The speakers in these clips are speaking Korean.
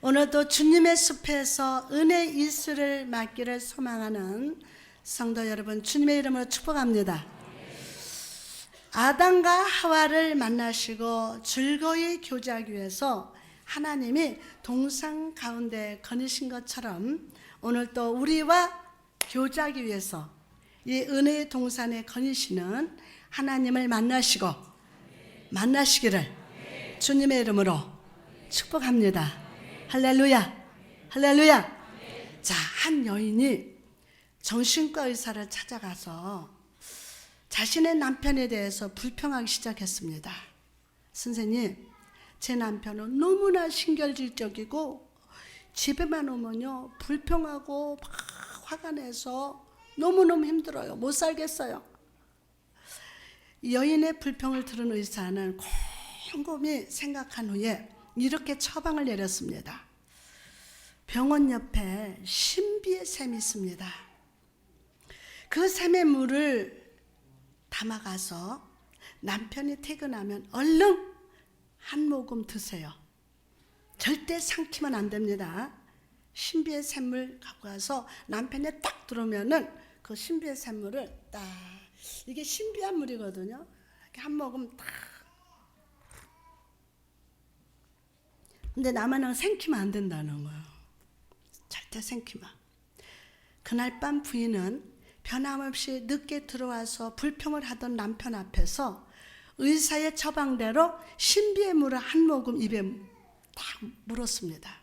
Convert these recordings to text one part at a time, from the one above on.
오늘도 주님의 숲에서 은혜 이수를 맡기를 소망하는 성도 여러분, 주님의 이름으로 축복합니다. 아담과 하와를 만나시고 즐거이 교제하기 위해서 하나님이 동산 가운데 거니신 것처럼 오늘 또 우리와 교제하기 위해서 이 은혜의 동산에 거니시는 하나님을 만나시기를 주님의 이름으로 축복합니다. 할렐루야, 할렐루야. 자, 한 여인이 정신과 의사를 찾아가서 자신의 남편에 대해서 불평하기 시작했습니다. 선생님, 제 남편은 너무나 신경질적이고 집에만 오면요 불평하고 막 화가 내서 너무너무 힘들어요. 못 살겠어요. 여인의 불평을 들은 의사는 곰곰이 생각한 후에 이렇게 처방을 내렸습니다. 병원 옆에 신비의 샘이 있습니다. 그 샘의 물을 담아가서 남편이 퇴근하면 얼른 한 모금 드세요. 절대 삼키면 안 됩니다. 신비의 샘물 갖고 가서 남편이 딱 들어오면은 그 신비의 샘물을 딱, 이게 신비한 물이거든요. 이렇게 한 모금 딱. 근데 나만은 생기면 안 된다는 거예요. 절대 생기면. 그날 밤 부인은 변함없이 늦게 들어와서 불평을 하던 남편 앞에서 의사의 처방대로 신비의 물을 한 모금 입에 딱 물었습니다.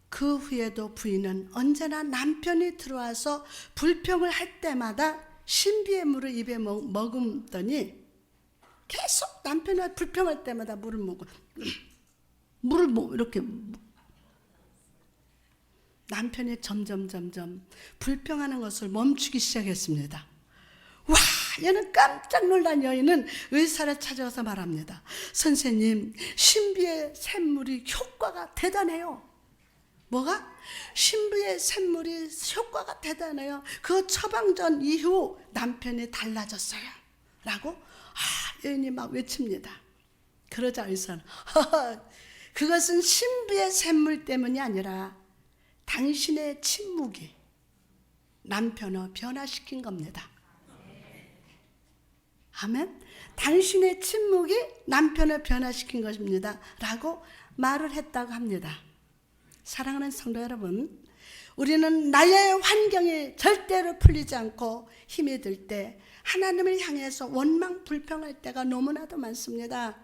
그 후에도 부인은 언제나 남편이 들어와서 불평을 할 때마다 신비의 물을 입에 머금더니 계속 남편이 불평할 때마다 물을 먹고 이렇게 남편이 점점 불평하는 것을 멈추기 시작했습니다. 와, 얘는 깜짝 놀란 여인은 의사를 찾아와서 말합니다. 선생님, 신비의 샘물이 효과가 대단해요. 뭐가? 신비의 샘물이 효과가 대단해요. 그 처방전 이후 남편이 달라졌어요. 라고 여인이 막 외칩니다. 그러자 의사는 그것은 신비의 샘물 때문이 아니라 당신의 침묵이 남편을 변화시킨 겁니다. 아멘. 당신의 침묵이 남편을 변화시킨 것입니다. 라고 말을 했다고 합니다. 사랑하는 성도 여러분, 우리는 나의 환경이 절대로 풀리지 않고 힘이 들 때 하나님을 향해서 원망 불평할 때가 너무나도 많습니다.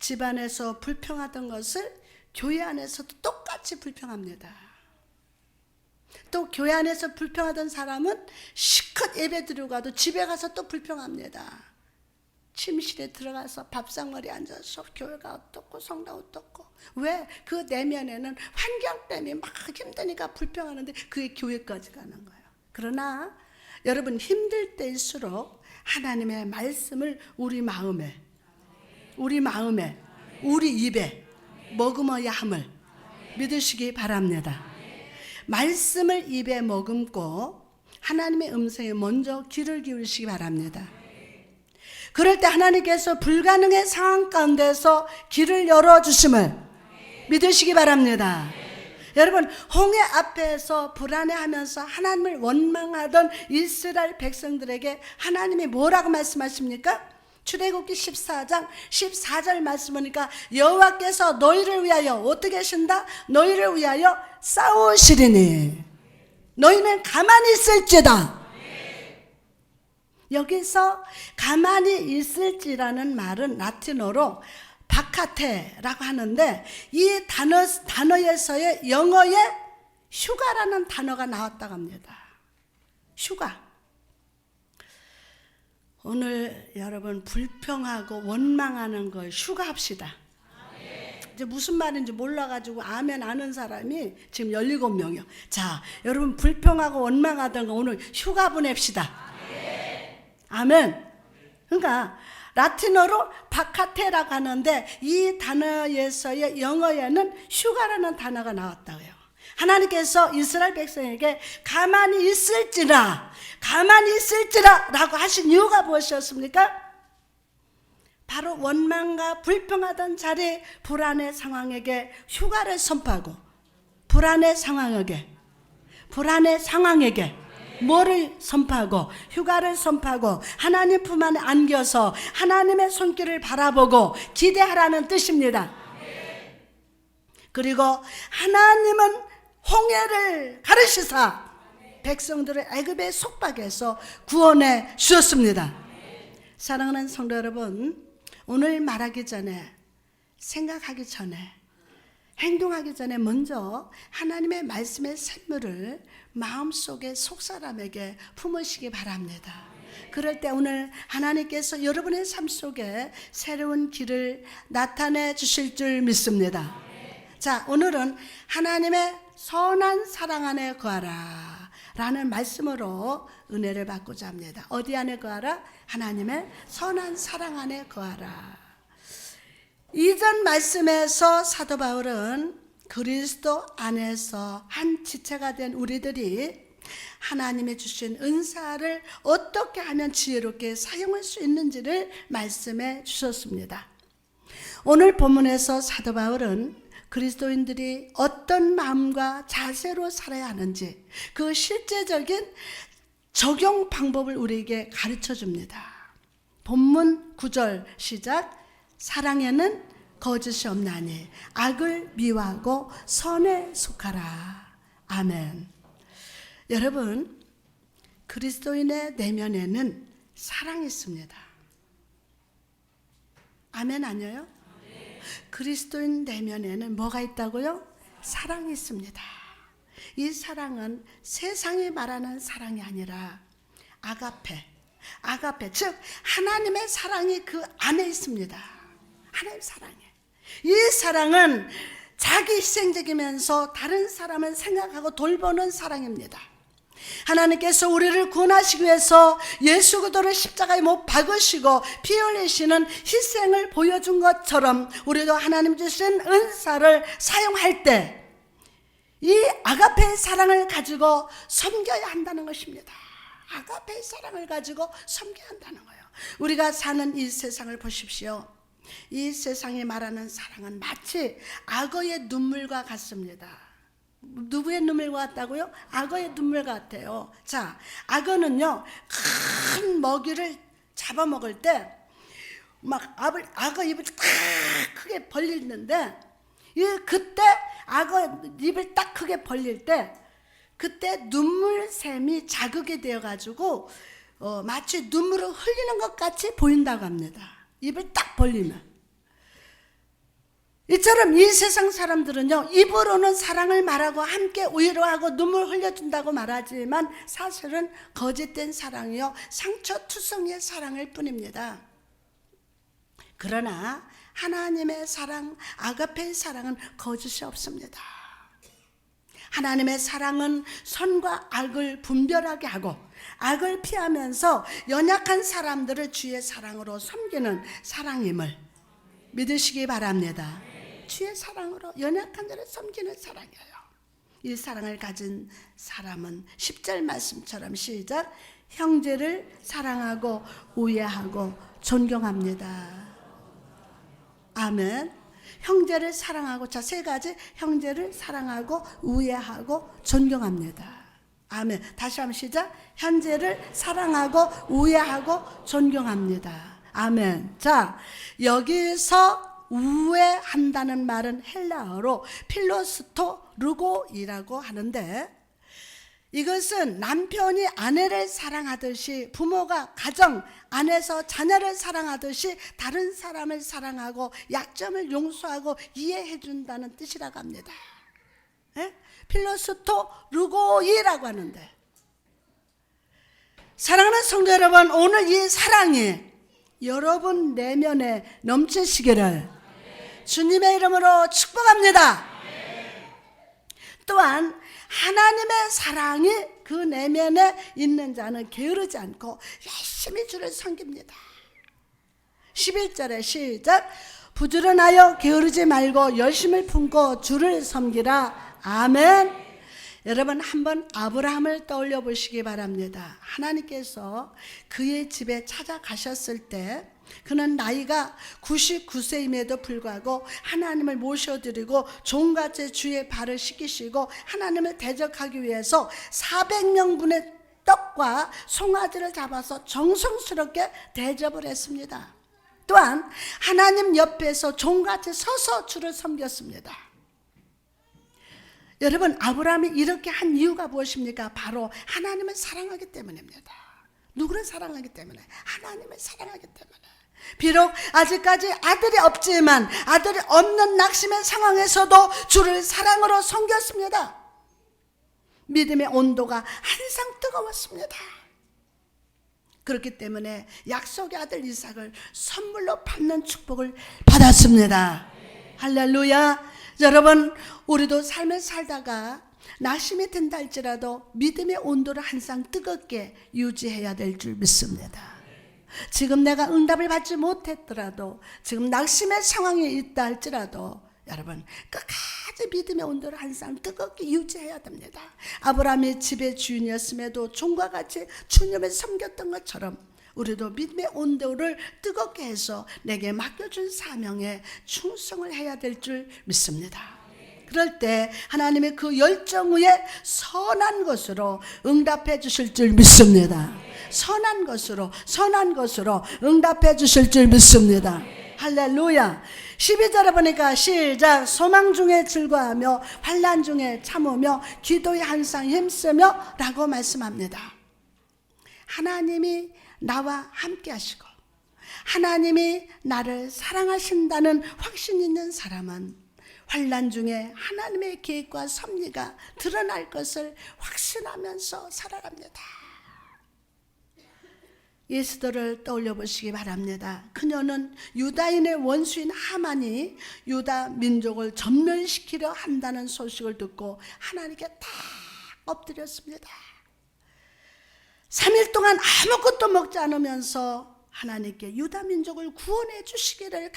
집안에서 불평하던 것을 교회 안에서도 똑같이 불평합니다. 또 교회 안에서 불평하던 사람은 시컷 예배 드리고 가도 집에 가서 또 불평합니다. 침실에 들어가서 밥상머리에 앉아서 교회가 어떻고 성당 어떻고. 왜? 그 내면에는 환경 때문에 막 힘드니까 불평하는데 그게 교회까지 가는 거예요. 그러나 여러분, 힘들 때일수록 하나님의 말씀을 우리 마음에, 우리 입에 머금어야 함을 믿으시기 바랍니다. 말씀을 입에 머금고 하나님의 음성에 먼저 귀를 기울이시기 바랍니다. 그럴 때 하나님께서 불가능의 상황 가운데서 길을 열어주심을 믿으시기 바랍니다. 여러분, 홍해 앞에서 불안해하면서 하나님을 원망하던 이스라엘 백성들에게 하나님이 뭐라고 말씀하십니까? 출애굽기 14장 14절 말씀 보니까 여호와께서 너희를 위하여 어떻게 하신다? 너희를 위하여 싸우시리니 너희는 가만히 있을지다. 여기서 가만히 있을지라는 말은 라틴어로 바카테라고 하는데 이 단어에서의 영어의 휴가라는 단어가 나왔다고 합니다. 휴가. 오늘 여러분 불평하고 원망하는 걸 휴가합시다. 이제 무슨 말인지 몰라가지고 아멘 아는 사람이 지금 17명이요. 자, 여러분 불평하고 원망하던 거 오늘 휴가 보냅시다. 아멘. 그러니까 라틴어로 바카테라고 하는데 이 단어에서의 영어에는 휴가라는 단어가 나왔다고요. 하나님께서 이스라엘 백성에게 가만히 있을지라 라고 하신 이유가 무엇이었습니까? 바로 원망과 불평하던 자리 불안의 상황에게 휴가를 선포하고 불안의 상황에게 뭐를 선포하고 휴가를 선포하고 하나님 품 안에 안겨서 하나님의 손길을 바라보고 기대하라는 뜻입니다. 그리고 하나님은 홍해를 가르시사 백성들을 애굽의 속박에서 구원해 주셨습니다. 사랑하는 성도 여러분, 오늘 말하기 전에, 생각하기 전에, 행동하기 전에 먼저 하나님의 말씀의 샘물을 마음속에 속사람에게 품으시기 바랍니다. 그럴 때 오늘 하나님께서 여러분의 삶 속에 새로운 길을 나타내 주실 줄 믿습니다. 자, 오늘은 하나님의 선한 사랑 안에 거하라 라는 말씀으로 은혜를 받고자 합니다. 어디 안에 거하라? 하나님의 선한 사랑 안에 거하라. 이전 말씀에서 사도 바울은 그리스도 안에서 한 지체가 된 우리들이 하나님이 주신 은사를 어떻게 하면 지혜롭게 사용할 수 있는지를 말씀해 주셨습니다. 오늘 본문에서 사도 바울은 그리스도인들이 어떤 마음과 자세로 살아야 하는지 그 실제적인 적용 방법을 우리에게 가르쳐 줍니다. 본문 9절 시작. 사랑에는 거짓이 없나니 악을 미워하고 선에 속하라. 아멘. 여러분, 그리스도인의 내면에는 사랑이 있습니다. 아멘 아니에요? 그리스도인 내면에는 뭐가 있다고요? 사랑이 있습니다. 이 사랑은 세상이 말하는 사랑이 아니라 아가페, 즉 하나님의 사랑이 그 안에 있습니다. 하나님의 사랑이. 이 사랑은 자기 희생적이면서 다른 사람을 생각하고 돌보는 사랑입니다. 하나님께서 우리를 구원하시기 위해서 예수 그리스도를 십자가에 못 박으시고 피 흘리시는 희생을 보여준 것처럼 우리도 하나님 주신 은사를 사용할 때 이 아가페의 사랑을 가지고 섬겨야 한다는 것입니다. 아가페의 사랑을 가지고 섬겨야 한다는 거예요. 우리가 사는 이 세상을 보십시오. 이 세상이 말하는 사랑은 마치 악어의 눈물과 같습니다. 누구의 눈물과 같다고요? 악어의 눈물 같아요. 자, 악어는요, 큰 먹이를 잡아먹을 때, 악어 입을 크게 벌리는데, 그때 악어 입을 딱 크게 벌릴 때, 그때 눈물샘이 자극이 되어가지고, 마치 눈물을 흘리는 것 같이 보인다고 합니다. 입을 딱 벌리면. 이처럼 이 세상 사람들은요, 입으로는 사랑을 말하고 함께 위로하고 눈물 흘려준다고 말하지만 사실은 거짓된 사랑이요, 상처투성이의 사랑일 뿐입니다. 그러나 하나님의 사랑, 아가페의 사랑은 거짓이 없습니다. 하나님의 사랑은 선과 악을 분별하게 하고 악을 피하면서 연약한 사람들을 주의 사랑으로 섬기는 사랑임을 믿으시기 바랍니다. 주의 사랑으로 연약한 자를 섬기는 사랑이에요. 이 사랑을 가진 사람은 10절 말씀처럼 시작. 형제를 사랑하고 우애하고 존경합니다. 아멘. 형제를 사랑하고, 자, 세 가지. 형제를 사랑하고 우애하고 존경합니다. 아멘. 다시 한번 시작. 형제를 사랑하고 우애하고 존경합니다. 아멘. 자, 여기서 우애한다는 말은 헬라어로 필로스토르고이라고 하는데, 이것은 남편이 아내를 사랑하듯이 부모가 가정 안에서 자녀를 사랑하듯이 다른 사람을 사랑하고 약점을 용서하고 이해해 준다는 뜻이라고 합니다. 필로스토르고이라고 하는데, 사랑하는 성도 여러분, 오늘 이 사랑이 여러분 내면에 넘치시기를 주님의 이름으로 축복합니다. 또한 하나님의 사랑이 그 내면에 있는 자는 게으르지 않고 열심히 주를 섬깁니다. 11절에 시작. 부지런하여 게으르지 말고 열심을 품고 주를 섬기라. 아멘. 여러분, 한번 아브라함을 떠올려 보시기 바랍니다. 하나님께서 그의 집에 찾아가셨을 때 그는 나이가 99세임에도 불구하고 하나님을 모셔드리고 종같이 주의 발을 씻기시고 하나님을 대적하기 위해서 400명분의 떡과 송아지를 잡아서 정성스럽게 대접을 했습니다. 또한 하나님 옆에서 종같이 서서 주를 섬겼습니다. 여러분, 아브라함이 이렇게 한 이유가 무엇입니까? 바로 하나님을 사랑하기 때문입니다. 누구를 사랑하기 때문에? 하나님을 사랑하기 때문에. 비록 아직까지 아들이 없지만 아들이 없는 낙심의 상황에서도 주를 사랑으로 섬겼습니다. 믿음의 온도가 항상 뜨거웠습니다. 그렇기 때문에 약속의 아들 이삭을 선물로 받는 축복을 받았습니다. 할렐루야. 여러분, 우리도 삶을 살다가 낙심이 든다 할지라도 믿음의 온도를 항상 뜨겁게 유지해야 될 줄 믿습니다. 지금 내가 응답을 받지 못했더라도, 지금 낙심의 상황에 있다 할지라도 여러분, 끝까지 믿음의 온도를 항상 뜨겁게 유지해야 됩니다. 아브라함이 집의 주인이었음에도 종과 같이 주님을 섬겼던 것처럼 우리도 믿음의 온도를 뜨겁게 해서 내게 맡겨준 사명에 충성을 해야 될 줄 믿습니다. 그럴 때 하나님의 그 열정 위에 선한 것으로 응답해 주실 줄 믿습니다. 선한 것으로 응답해 주실 줄 믿습니다. 할렐루야. 12절에 보니까 시작. 소망 중에 즐거워하며 환난 중에 참으며 기도에 항상 힘쓰며 라고 말씀합니다. 하나님이 나와 함께 하시고 하나님이 나를 사랑하신다는 확신 있는 사람은 환난 중에 하나님의 계획과 섭리가 드러날 것을 확신하면서 살아갑니다. 에스더를 떠올려 보시기 바랍니다. 그녀는 유다인의 원수인 하만이 유다 민족을 전멸시키려 한다는 소식을 듣고 하나님께 다 엎드렸습니다. 3일 동안 아무것도 먹지 않으면서 하나님께 유다 민족을 구원해 주시기를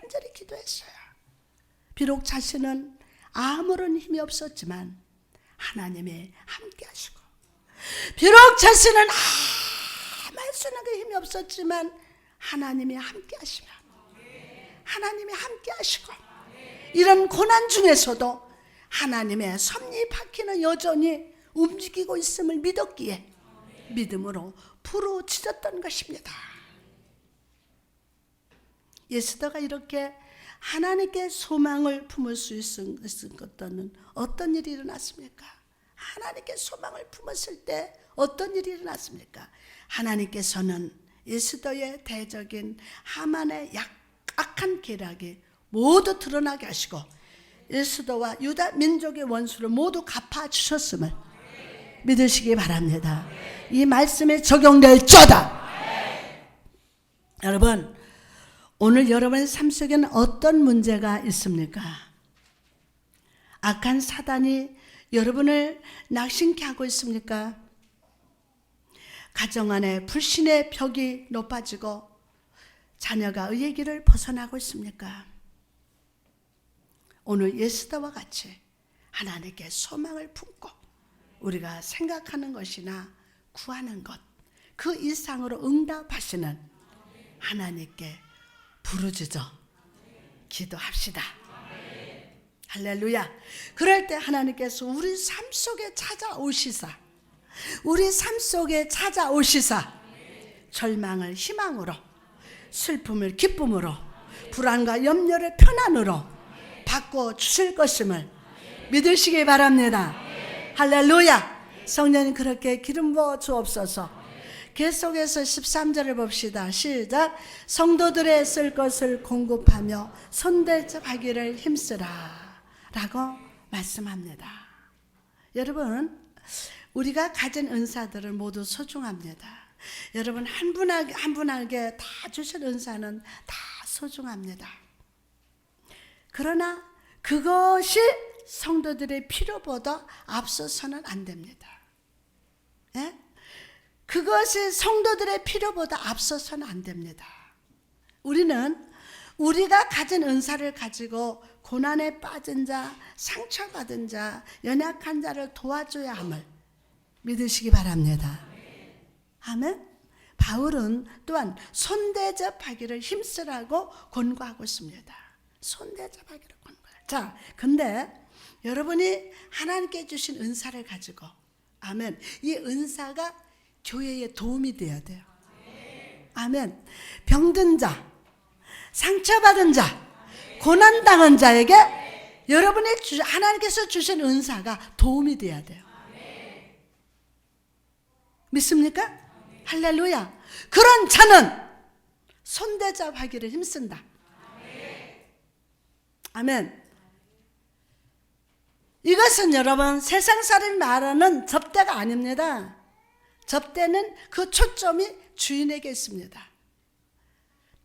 간절히 기도했어요. 비록 자신은 아무런 힘이 없었지만 하나님이 함께 하시고, 비록 자신은 할 수 있는 그 힘이 없었지만 하나님이 함께 하시면, 하나님이 함께 하시고, 이런 고난 중에서도 하나님의 섭리 바퀴는 여전히 움직이고 있음을 믿었기에 믿음으로 부르짖었던 것입니다. 에스더가 이렇게 하나님께 소망을 품을 수 있은 것은 어떤 일이 일어났습니까? 하나님께 소망을 품었을 때 어떤 일이 일어났습니까? 하나님께서는 에스더의 대적인 하만의 악한 계략이 모두 드러나게 하시고 에스더와 유다 민족의 원수를 모두 갚아주셨음을 믿으시기 바랍니다. 이 말씀에 적용될 자다. 여러분, 오늘 여러분의 삶 속에는 어떤 문제가 있습니까? 악한 사단이 여러분을 낙심케 하고 있습니까? 가정 안에 불신의 벽이 높아지고 자녀가 의의 길을 벗어나고 있습니까? 오늘 에스더와 같이 하나님께 소망을 품고 우리가 생각하는 것이나 구하는 것, 그 이상으로 응답하시는 하나님께 부르짖어 기도합시다. 할렐루야. 그럴 때 하나님께서 우리 삶 속에 찾아오시사, 우리 삶 속에 찾아오시사 절망을 희망으로, 슬픔을 기쁨으로, 불안과 염려를 편안으로 바꿔주실 것임을 믿으시기 바랍니다. 할렐루야. 성령님 그렇게 기름 부어 주옵소서. 계속해서 13절을 봅시다. 시작. 성도들의 쓸 것을 공급하며 손대접하기를 힘쓰라 라고 말씀합니다. 여러분, 우리가 가진 은사들은 모두 소중합니다. 여러분, 한 분에게 다 주신 은사는 다 소중합니다. 그러나 그것이 성도들의 필요보다 앞서서는 안 됩니다. 예? 그것이 성도들의 필요보다 앞서서는 안 됩니다. 우리는 우리가 가진 은사를 가지고 고난에 빠진 자, 상처받은 자, 연약한 자를 도와줘야 함을 믿으시기 바랍니다. 아멘. 바울은 또한 손대접하기를 힘쓰라고 권고하고 있습니다. 손대접하기를 권고해요. 자, 근데 여러분이 하나님께 주신 은사를 가지고, 아멘, 이 은사가 교회에 도움이 되어야 돼요. 아멘. 병든 자, 상처받은 자, 고난당한 자에게 여러분이 하나님께서 주신 은사가 도움이 돼야 돼요. 믿습니까? 할렐루야. 그런 자는 손대접하기를 힘쓴다. 아멘. 이것은 여러분 세상 사람이 말하는 접대가 아닙니다. 접대는 그 초점이 주인에게 있습니다.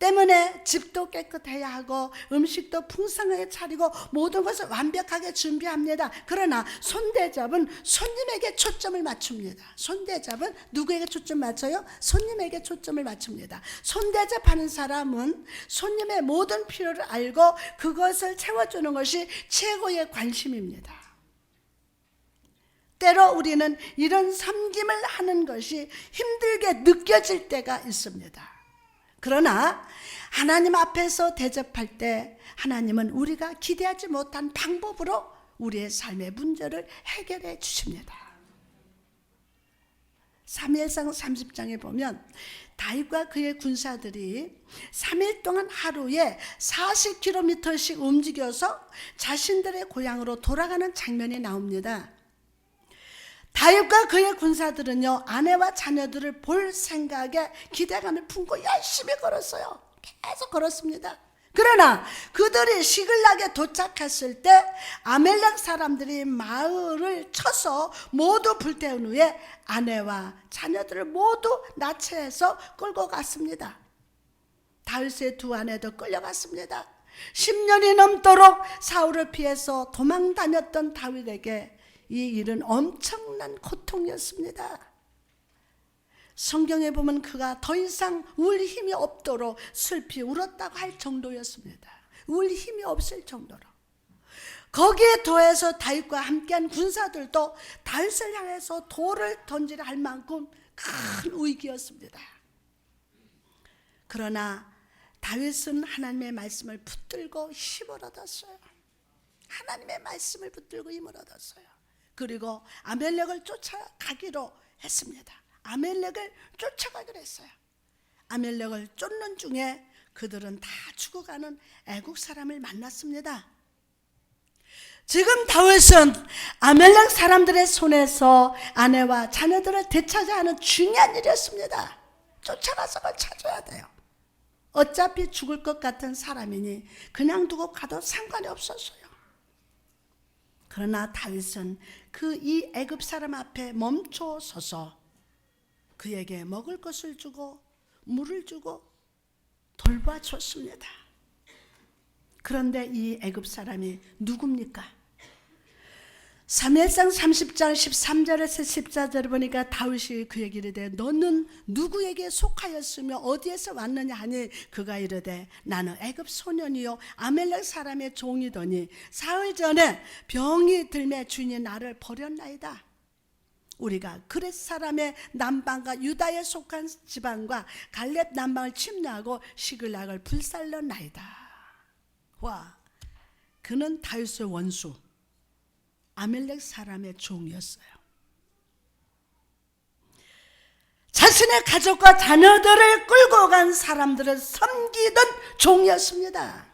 때문에 집도 깨끗해야 하고 음식도 풍성하게 차리고 모든 것을 완벽하게 준비합니다. 그러나 손대접은 손님에게 초점을 맞춥니다. 손대접은 누구에게 초점 맞춰요? 손님에게 초점을 맞춥니다. 손대접하는 사람은 손님의 모든 필요를 알고 그것을 채워주는 것이 최고의 관심입니다. 때로 우리는 이런 섬김을 하는 것이 힘들게 느껴질 때가 있습니다. 그러나 하나님 앞에서 대접할 때 하나님은 우리가 기대하지 못한 방법으로 우리의 삶의 문제를 해결해 주십니다. 사무엘상 30장에 보면 다윗과 그의 군사들이 3일 동안 하루에 40km씩 움직여서 자신들의 고향으로 돌아가는 장면이 나옵니다. 다윗과 그의 군사들은요, 아내와 자녀들을 볼 생각에 기대감을 품고 열심히 걸었어요. 계속 걸었습니다. 그러나 그들이 시글락에 도착했을 때 아멜렉 사람들이 마을을 쳐서 모두 불태운 후에 아내와 자녀들을 모두 납치해서 끌고 갔습니다. 다윗의 두 아내도 끌려갔습니다. 10년이 넘도록 사울을 피해서 도망 다녔던 다윗에게 이 일은 엄청난 고통이었습니다. 성경에 보면 그가 더 이상 울 힘이 없도록 슬피 울었다고 할 정도였습니다. 울 힘이 없을 정도로. 거기에 더해서 다윗과 함께한 군사들도 다윗을 향해서 돌을 던지려 할 만큼 큰 위기였습니다. 그러나 다윗은 하나님의 말씀을 붙들고 힘을 얻었어요. 하나님의 말씀을 붙들고 힘을 얻었어요. 그리고 아멜렉을 쫓아가기로 했습니다. 아멜렉을 쫓아가기로 했어요. 아멜렉을 쫓는 중에 그들은 다 죽어가는 애국 사람을 만났습니다. 지금 다윗은 아멜렉 사람들의 손에서 아내와 자녀들을 되찾아야 하는 중요한 일이었습니다. 쫓아가서 그걸 찾아야 돼요. 어차피 죽을 것 같은 사람이니 그냥 두고 가도 상관이 없었어요. 그러나 다윗은 그 이 애굽 사람 앞에 멈춰 서서 그에게 먹을 것을 주고 물을 주고 돌봐줬습니다. 그런데 이 애굽 사람이 누굽니까? 사무엘상 30장 13절에서 14절을 보니까 다윗이 그에게 이르되 너는 누구에게 속하였으며 어디에서 왔느냐 하니 그가 이르되 나는 애굽 소년이요 아멜렉 사람의 종이더니 사흘 전에 병이 들매 주인이 나를 버렸나이다. 우리가 그렛 사람의 남방과 유다에 속한 지방과 갈렙 남방을 침략하고 시글락을 불살렀나이다. 와, 그는 다윗의 원수 아멜렉 사람의 종이었어요. 자신의 가족과 자녀들을 끌고 간 사람들을 섬기던 종이었습니다.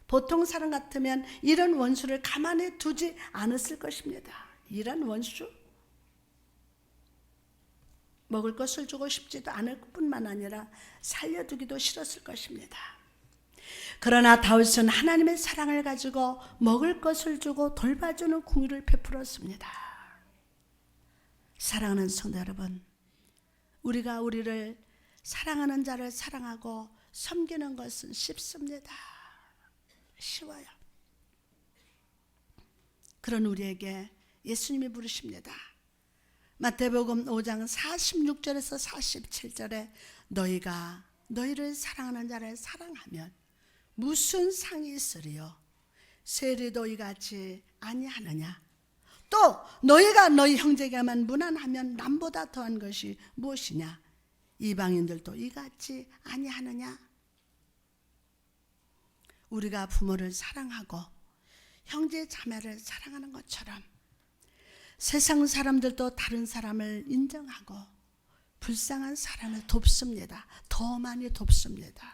보통 사람 같으면 이런 원수를 가만히 두지 않았을 것입니다. 이런 원수? 먹을 것을 주고 싶지도 않을 뿐만 아니라 살려두기도 싫었을 것입니다. 그러나 다윗은 하나님의 사랑을 가지고 먹을 것을 주고 돌봐주는 궁유를 베풀었습니다. 사랑하는 성도 여러분, 우리가 우리를 사랑하는 자를 사랑하고 섬기는 것은 쉽습니다. 쉬워요. 그런 우리에게 예수님이 부르십니다. 마태복음 5장 46절에서 47절에 너희가 너희를 사랑하는 자를 사랑하면 무슨 상이 있으리요? 세리도 이같이 아니하느냐? 또 너희가 너희 형제에게만 무난하면 남보다 더한 것이 무엇이냐? 이방인들도 이같이 아니하느냐? 우리가 부모를 사랑하고 형제 자매를 사랑하는 것처럼 세상 사람들도 다른 사람을 인정하고 불쌍한 사람을 돕습니다. 더 많이 돕습니다.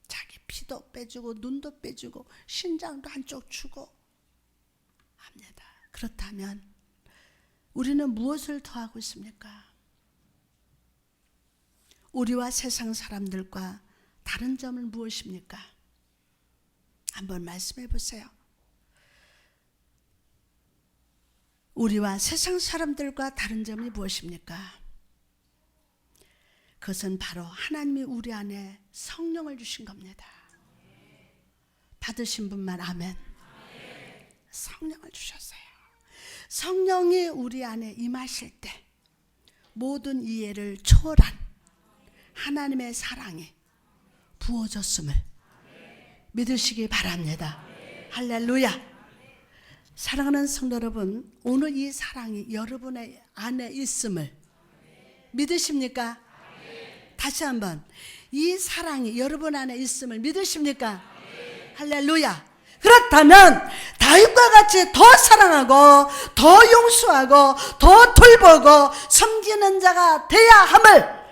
자기 피도 빼주고 눈도 빼주고 신장도 한쪽 주고 합니다. 그렇다면 우리는 무엇을 더하고 있습니까? 우리와 세상 사람들과 다른 점은 무엇입니까? 한번 말씀해 보세요. 우리와 세상 사람들과 다른 점이 무엇입니까? 그것은 바로 하나님이 우리 안에 성령을 주신 겁니다. 받으신 분만 아멘. 성령을 주셨어요. 성령이 우리 안에 임하실 때 모든 이해를 초월한 하나님의 사랑이 부어졌음을 믿으시기 바랍니다. 할렐루야. 사랑하는 성도 여러분, 오늘 이 사랑이 여러분의 안에 있음을 믿으십니까? 다시 한번, 이 사랑이 여러분 안에 있음을 믿으십니까? 할렐루야. 그렇다면 다윗과 같이 더 사랑하고 더 용서하고 더 돌보고 섬기는 자가 되어야 함을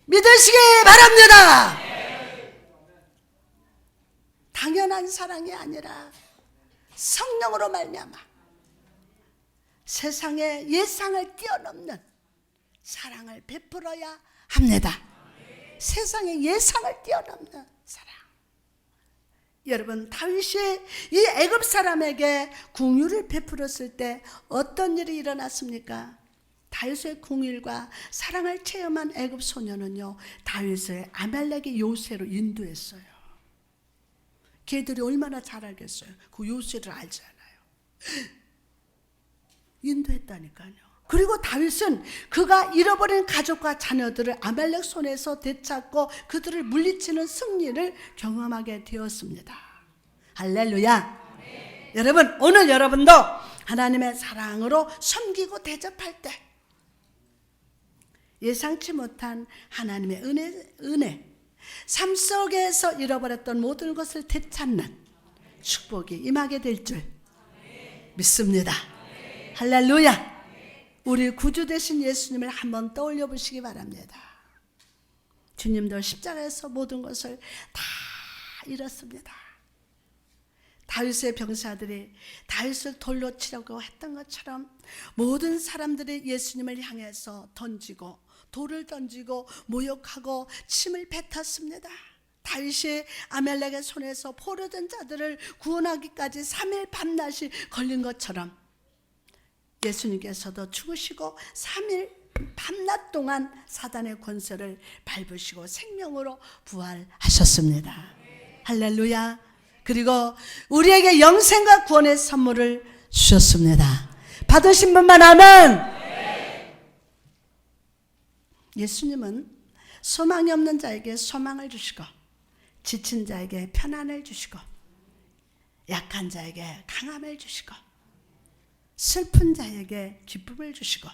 믿으시기 바랍니다. 당연한 사랑이 아니라 성령으로 말미암아 세상의 예상을 뛰어넘는 사랑을 베풀어야 합니다. 세상의 예상을 뛰어넘는 사랑. 여러분, 다윗이 이 애굽 사람에게 긍휼을 베풀었을 때 어떤 일이 일어났습니까? 다윗의 긍휼과 사랑을 체험한 애굽 소녀는요, 다윗을 아말렉의 요새로 인도했어요. 걔들이 얼마나 잘 알겠어요. 그 요새를 알지 않아요. 인도했다니까요. 그리고 다윗은 그가 잃어버린 가족과 자녀들을 아말렉 손에서 되찾고 그들을 물리치는 승리를 경험하게 되었습니다. 할렐루야. 네. 여러분, 오늘 여러분도 하나님의 사랑으로 섬기고 대접할 때 예상치 못한 하나님의 은혜, 삶 속에서 잃어버렸던 모든 것을 되찾는 축복이 임하게 될 줄 믿습니다. 할렐루야. 우리 구주 되신 예수님을 한번 떠올려 보시기 바랍니다. 주님도 십자가에서 모든 것을 다 잃었습니다. 다윗의 병사들이 다윗을 돌로 치려고 했던 것처럼 모든 사람들이 예수님을 향해서 던지고 돌을 던지고 모욕하고 침을 뱉었습니다. 다윗이 아말렉의 손에서 포로된 자들을 구원하기까지 3일 밤낮이 걸린 것처럼 예수님께서도 죽으시고 3일 밤낮 동안 사단의 권세를 밟으시고 생명으로 부활하셨습니다. 할렐루야. 그리고 우리에게 영생과 구원의 선물을 주셨습니다. 받으신 분만 아멘. 예수님은 소망이 없는 자에게 소망을 주시고 지친 자에게 편안을 주시고 약한 자에게 강함을 주시고 슬픈 자에게 기쁨을 주시고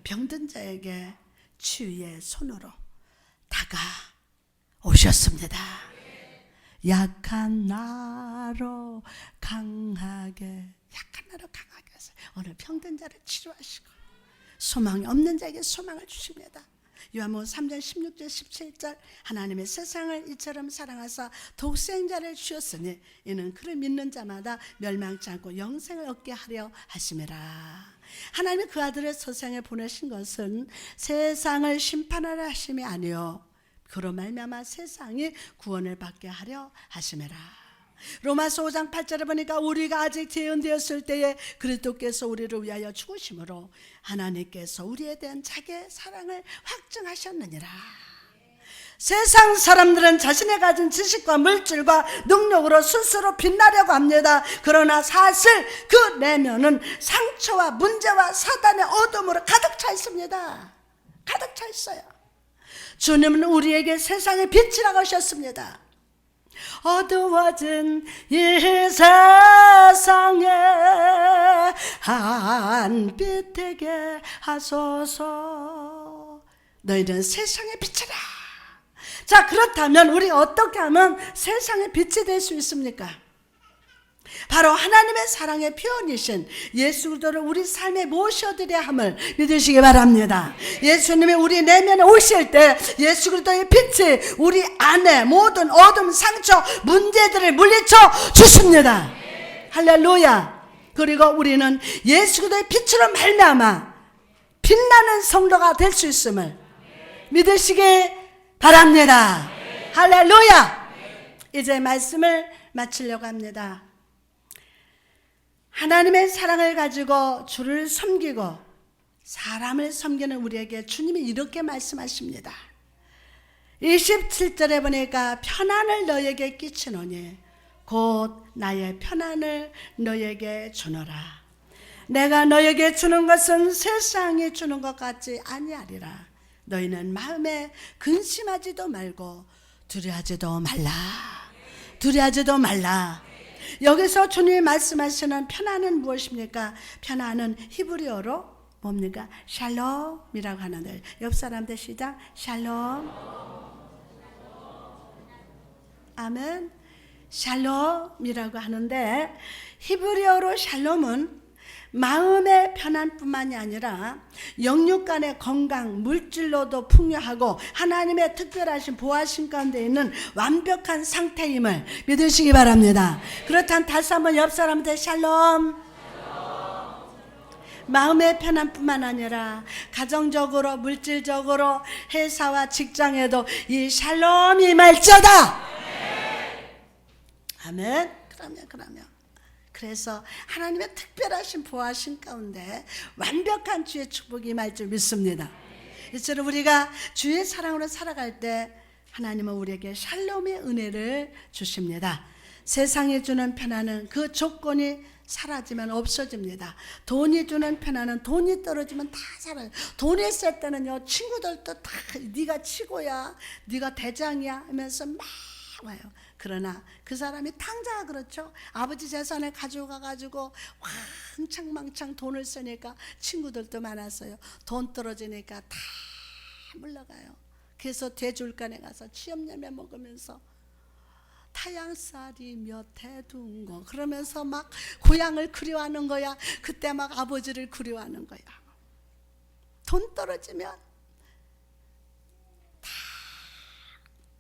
병든 자에게 치유의 손으로 다가오셨습니다. 약한 나로 강하게 하세요. 오늘 병든 자를 치료하시고 소망이 없는 자에게 소망을 주십니다. 요한복음 3장 16절 17절 하나님의 세상을 이처럼 사랑하사 독생자를 주셨으니 이는 그를 믿는 자마다 멸망치 않고 영생을 얻게 하려 하심이라. 하나님이 그 아들을 세상에 보내신 것은 세상을 심판하려 하심이 아니요 그로 말미암아 세상이 구원을 받게 하려 하심이라. 로마서 5장 8절에 보니까 우리가 아직 재현되었을 때에 그리스도께서 우리를 위하여 죽으심으로 하나님께서 우리에 대한 자기의 사랑을 확증하셨느니라. 세상 사람들은 자신의 가진 지식과 물질과 능력으로 스스로 빛나려고 합니다. 그러나 사실 그 내면은 상처와 문제와 사단의 어둠으로 가득 차 있습니다. 가득 차 있어요. 주님은 우리에게 세상의 빛이라고 하셨습니다. 어두워진 이 세상에 한빛 되게 하소서. 너희는 세상의 빛이라. 자, 그렇다면 우리 어떻게 하면 세상의 빛이 될 수 있습니까? 바로 하나님의 사랑의 표현이신 예수 그리스도를 우리 삶에 모셔드려야 함을 믿으시기 바랍니다. 예수님이 우리 내면에 오실 때 예수 그리스도의 빛이 우리 안에 모든 어둠, 상처, 문제들을 물리쳐 주십니다. 할렐루야. 그리고 우리는 예수 그리스도의 빛으로 말미암아 빛나는 성도가 될 수 있음을 믿으시기 바랍니다. 할렐루야. 이제 말씀을 마치려고 합니다. 하나님의 사랑을 가지고 주를 섬기고 사람을 섬기는 우리에게 주님이 이렇게 말씀하십니다. 27절에 보니까 편안을 너에게 끼치노니 곧 나의 편안을 너에게 주노라. 내가 너에게 주는 것은 세상이 주는 것 같지 아니하리라. 너희는 마음에 근심하지도 말고 두려워하지도 말라. 두려워하지도 말라. 여기서 주님이 말씀하시는 편안은 무엇입니까? 편안은 히브리어로 뭡니까? 샬롬이라고 하는데, 옆 사람들 시작. 샬롬. 아멘. 샬롬이라고 하는데, 히브리어로 샬롬은 마음의 편안뿐만이 아니라 영육 간의 건강, 물질로도 풍요하고 하나님의 특별하신 보호하심 가운데 있는 완벽한 상태임을 믿으시기 바랍니다. 그렇다면 다시 한번 옆 사람한테 샬롬. 마음의 편안뿐만 아니라 가정적으로, 물질적으로, 회사와 직장에도 이 샬롬이 말자다. 아멘. 그러면 그래서 하나님의 특별하신 보호하심 가운데 완벽한 주의 축복이 임할 줄 믿습니다. 이처럼 우리가 주의 사랑으로 살아갈 때 하나님은 우리에게 샬롬의 은혜를 주십니다. 세상이 주는 편안은 그 조건이 사라지면 없어집니다. 돈이 주는 편안은 돈이 떨어지면 다 사라져요. 돈이 있을 때는요, 친구들도 다 네가 치고야, 네가 대장이야 하면서 막 와요. 그러나 그 사람이 탕자가 그렇죠. 아버지 재산을 가져가가지고 왕창망창 돈을 쓰니까 친구들도 많았어요. 돈 떨어지니까 다 물러가요. 그래서 대줄간에 가서 취업열매 먹으면서 타양살이 몇 해 둔 거 그러면서 막 고향을 그리워하는 거야. 그때 막 아버지를 그리워하는 거야. 돈 떨어지면 다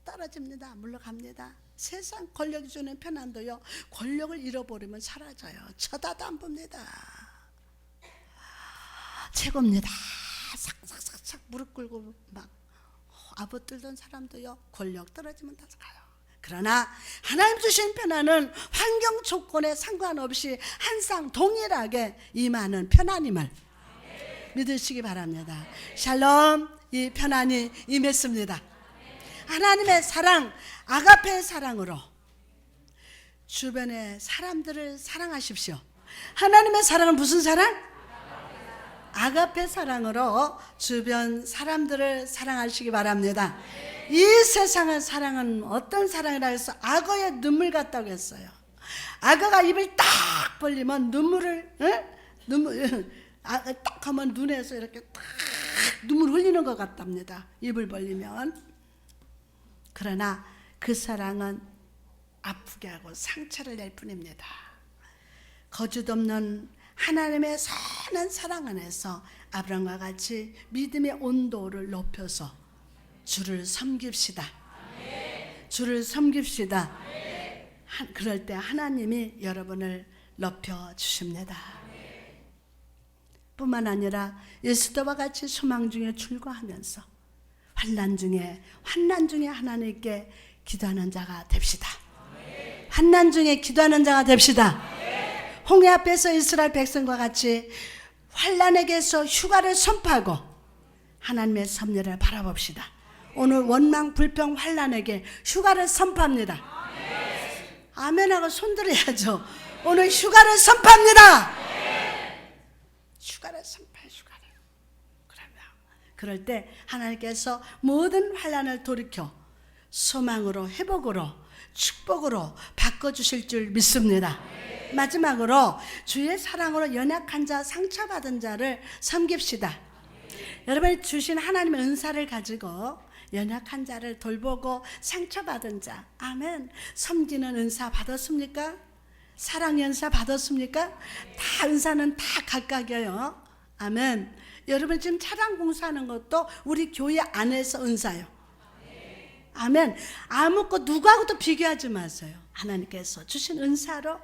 떨어집니다. 물러갑니다. 세상 권력이 주는 편안도요, 권력을 잃어버리면 사라져요. 쳐다도 안 봅니다. 최고입니다. 싹싹싹싹 무릎 꿇고 막 아부들던 사람도요, 권력 떨어지면 다 가요. 그러나 하나님 주신 편안은 환경 조건에 상관없이 항상 동일하게 임하는 편안임을 믿으시기 바랍니다. 샬롬, 이 편안이 임했습니다. 하나님의 사랑, 아가페의 사랑으로 주변의 사람들을 사랑하십시오. 하나님의 사랑은 무슨 사랑? 아가페 사랑으로 주변 사람들을 사랑하시기 바랍니다. 이 세상의 사랑은 어떤 사랑이라 해서 악어의 눈물 같다고 했어요. 악어가 입을 딱 벌리면 눈물을 딱 하면 눈에서 이렇게 딱 눈물 흘리는 것 같답니다. 입을 벌리면. 그러나 그 사랑은 아프게 하고 상처를 낼 뿐입니다. 거짓없는 하나님의 선한 사랑 안에서 아브라함과 같이 믿음의 온도를 높여서 주를 섬깁시다. 주를 섬깁시다. 그럴 때 하나님이 여러분을 높여주십니다. 뿐만 아니라 예수도와 같이 소망 중에 출구하면서 환난 중에 하나님께 기도하는 자가 됩시다. 환난 중에 기도하는 자가 됩시다. 홍해 앞에서 이스라엘 백성과 같이 환난에게서 휴가를 선포하고 하나님의 섭리를 바라봅시다. 오늘 원망, 불평, 환난에게 휴가를 선포합니다. 아멘하고 손들어야죠. 오늘 휴가를 선포합니다. 휴가를 선포해. 그럴 때 하나님께서 모든 환난을 돌이켜 소망으로, 회복으로 축복으로 바꿔주실 줄 믿습니다. 마지막으로 주의 사랑으로 연약한 자, 상처받은 자를 섬깁시다. 여러분이 주신 하나님의 은사를 가지고 연약한 자를 돌보고 상처받은 자, 아멘, 섬기는 은사 받았습니까? 사랑 연사 받았습니까? 다 은사는 다 각각이에요. 아멘. 여러분 지금 차량 공사하는 것도 우리 교회 안에서 은사요. 아멘. 아무것 누구하고도 비교하지 마세요. 하나님께서 주신 은사로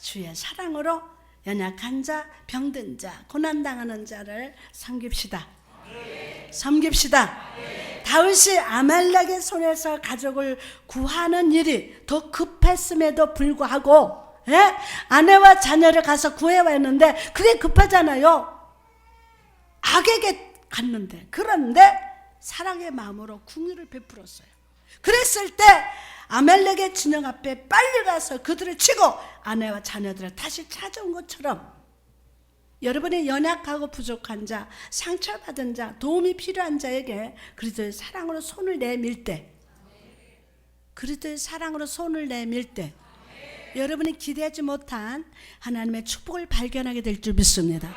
주의 사랑으로 연약한 자, 병든 자, 고난당하는 자를 섬깁시다. 섬깁시다. 다윗이 아말렉의 손에서 가족을 구하는 일이 더 급했음에도 불구하고 아내와 자녀를 가서 구해왔는데 그게 급하잖아요. 악에게 갔는데, 그런데 사랑의 마음으로 궁유를 베풀었어요. 그랬을 때 아말렉의 진영 앞에 빨리 가서 그들을 치고 아내와 자녀들을 다시 찾아온 것처럼 여러분의 연약하고 부족한 자, 상처받은 자, 도움이 필요한 자에게 그리스도의 사랑으로 손을 내밀 때, 그리스도의 사랑으로 손을 내밀 때 여러분이 기대하지 못한 하나님의 축복을 발견하게 될 줄 믿습니다.